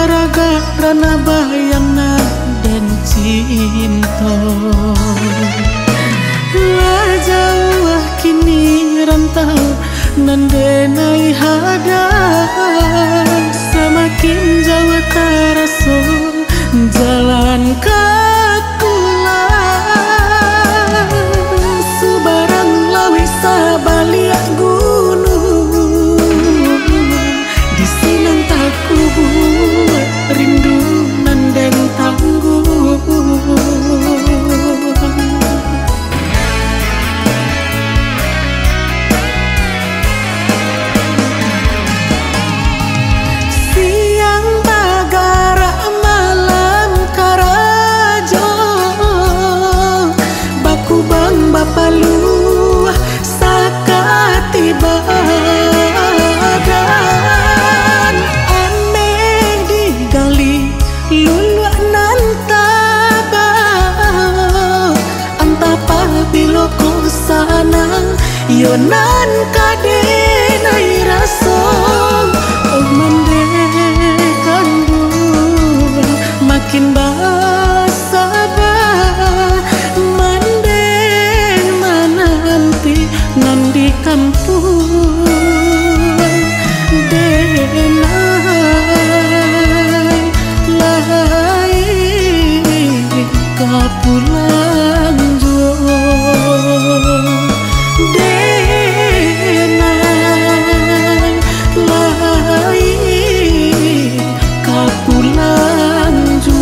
gara-gara na bayangna dan cinta. Lah jauh kini rantau nandenai hada, semakin jauh terasa jalan kapulang. Subarang lawi sabaliak gunung, di silang taku buat rindu nandeng tangguh. Palu sakati badan ame digali luluak nan taba antapa biloko sana yonan kadenai raso oh mandekan bulan makin di kampung denai lai kapulang jo denai lai kapulang jo.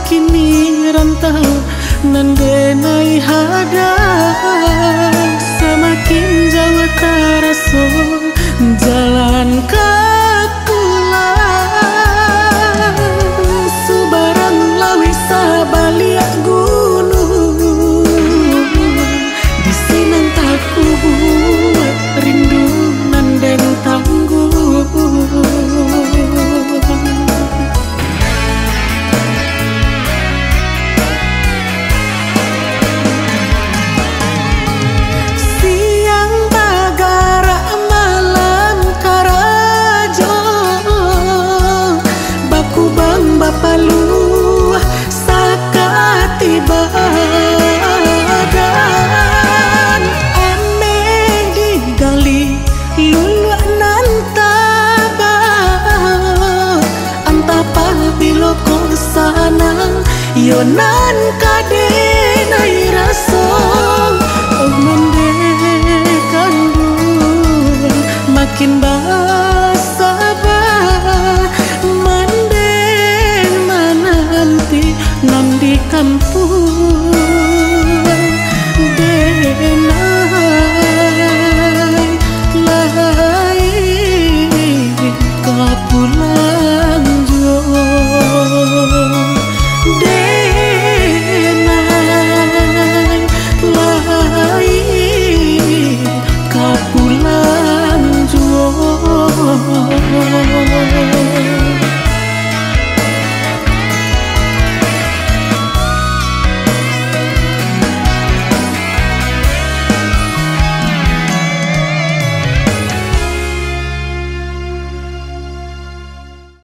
Kini rantau nandenai hada, semakin jauh terasa jalan kapulang. Subarang lawi sabaliak gunung, di sinan taku buat rindu nandeng tangguh. Palu sakati badan ame digali luluak nan taba antapa biloko sana yonan kadenai raso oh mandekan bulan makin nan di kampung denai